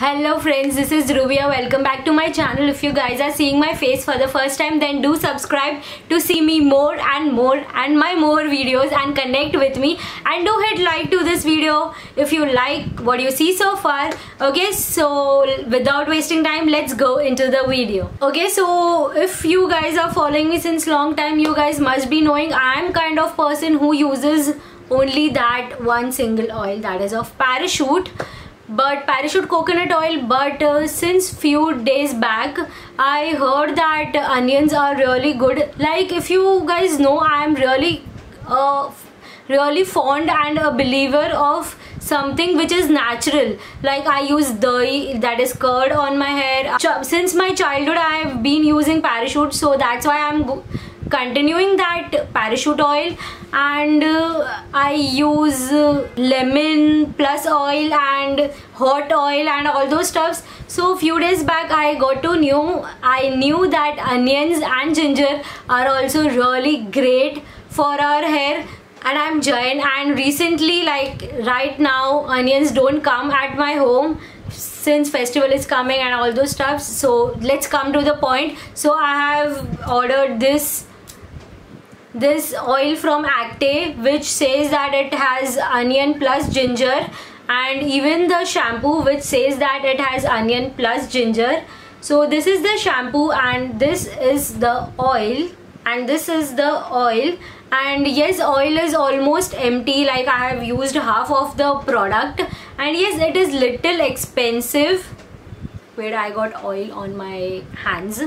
Hello friends, this is Ruvia. Welcome back to my channel. If you guys are seeing my face for the first time, then do subscribe to see me more and my more videos and connect with me, and do hit like to this video if you like what you see so far. Okay, so without wasting time, let's go into the video. Okay, so if you guys are following me since long time, you guys must be knowing I am kind of person who uses only that one single oil, that is of Parachute coconut oil. But since few days back I heard that onions are really good. Like, if you guys know, I am really fond and a believer of something which is natural. Like, I use dahi, that is curd, on my hair. Since my childhood I have been using Parachute, so that's why I'm continuing that Parachute oil. And I use lemon plus oil and hot oil and all those stuffs. So few days back I knew that onions and ginger are also really great for our hair. And I'm Jain, and recently, like right now, onions don't come at my home since festival is coming and all those stuff. So let's come to the point. So I have ordered this oil from Acte, which says that it has onion plus ginger, and even the shampoo which says that it has onion plus ginger. So this is the shampoo and this is the oil, and this is the oil. And yes, oil is almost empty, like I have used half of the product. And yes, it is little expensive. Wait, I got oil on my hands.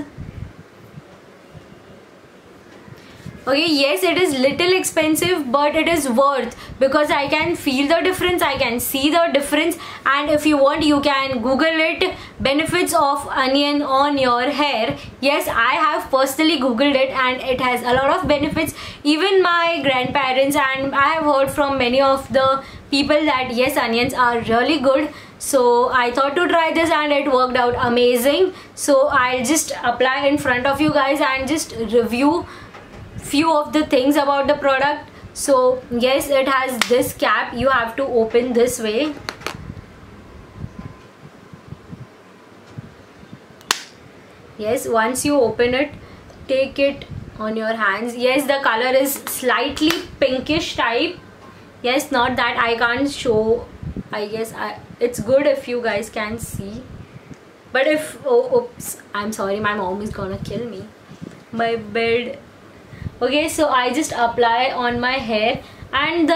Okay, yes, it is little expensive, but it is worth, because I can feel the difference, I can see the difference. And if you want, you can Google it, benefits of onion on your hair. Yes, I have personally Googled it and it has a lot of benefits. Even my grandparents, and I have heard from many of the people that yes, onions are really good. So I thought to try this and it worked out amazing. So I'll just apply in front of you guys and just review few of the things about the product. So yes, it has this cap, you have to open this way. Yes, once you open it, take it on your hands. Yes, the color is slightly pinkish type. Yes, not that I can't show. I guess it's good if you guys can see. But if, oops, I'm sorry, my mom is gonna kill me. My bed. Okay, so I just apply on my hair and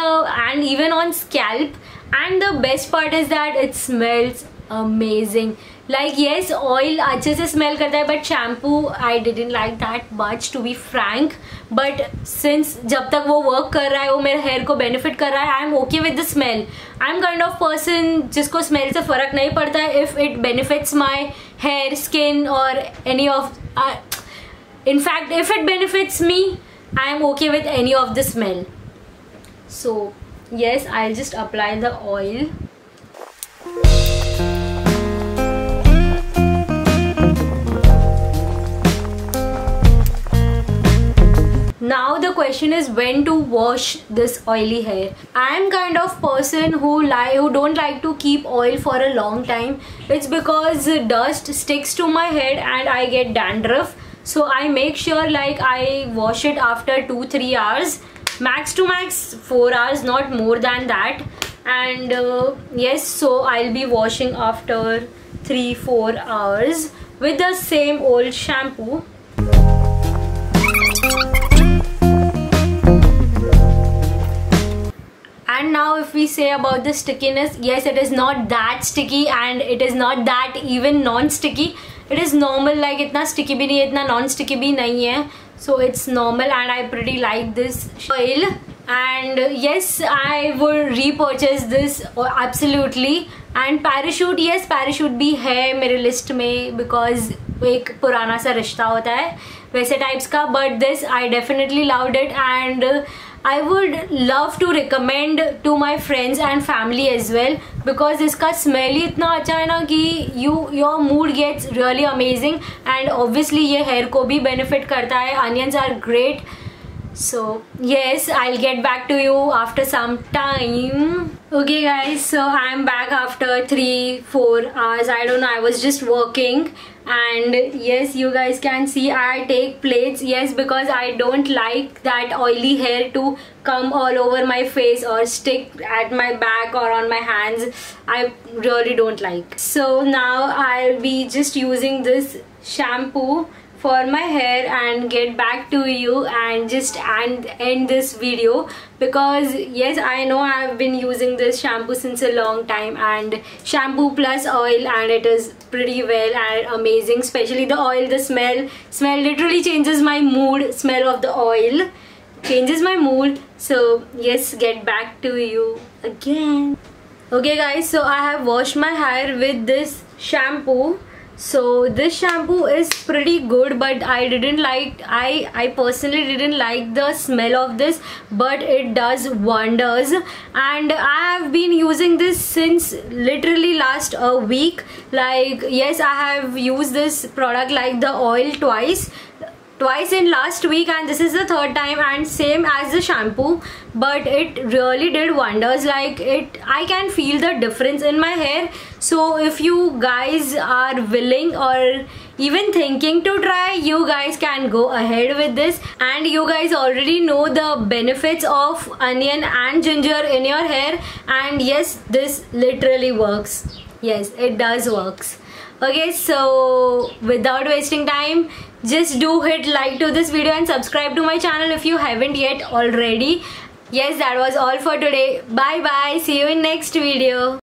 even on scalp, and the best part is that it smells amazing. Like, yes, oil अच्छे से smell करता है, but shampoo I didn't like that much, to be frank. But since जब तक वो work कर रहा है, वो मेरे hair को benefit कर रहा है, I am okay with the smell. I am kind of person जिसको smell से फर्क नहीं पड़ता है if it benefits my hair, skin or any of in fact, if it benefits me, I am okay with any of the smell. So yes, I'll just apply the oil. Now the question is when to wash this oily hair. I am kind of person who don't like to keep oil for a long time. It's because dust sticks to my head and I get dandruff. So I make sure like I wash it after 2-3 hours, max to max 4 hours, not more than that. And yes, so I'll be washing after 3-4 hours with the same old shampoo. And now if we say about the stickiness, yes, it is not that sticky and it is not that even non-sticky. It is normal, like इतना sticky भी नहीं है, इतना non-sticky भी नहीं है. So it's normal and I pretty like this oil. And yes, I would repurchase this absolutely. And Parachute, yes, Parachute भी है मेरे list में, because एक पुराना सा रिश्ता होता है वैसे types का. But this I definitely loved it, and I would love to recommend to my friends and family as well, because इसका smell ही इतना अच्छा है ना कि your mood gets really amazing. And obviously ये hair को भी benefit करता है. Onions are great. So yes, I'll get back to you after some time. Okay guys, so I'm back after 3-4 hours. I don't know, I was just working, and yes, you guys can see I take plates. Yes, because I don't like that oily hair to come all over my face or stick at my back or on my hands. I really don't like. So now I'll be just using this shampoo for my hair and get back to you and just end this video, because yes, I know I've been using this shampoo since a long time, and shampoo plus oil, and it is pretty well and amazing. Especially the oil, the smell literally changes my mood. Smell of the oil changes my mood. So yes, get back to you again. Okay guys, so I have washed my hair with this shampoo. So this shampoo is pretty good, but I personally didn't like the smell of this, but it does wonders, and I have been using this since literally last a week. Like yes, I have used this product like the oil twice in last week, and this is the third time, and same as the shampoo, but it really did wonders. Like I can feel the difference in my hair. So if you guys are willing or even thinking to try, you guys can go ahead with this. And you guys already know the benefits of onion and ginger in your hair, and yes, this literally works. Yes, it does works. Okay, so without wasting time, just do hit like to this video and subscribe to my channel if you haven't yet already. Yes, that was all for today. Bye bye. See you in next video.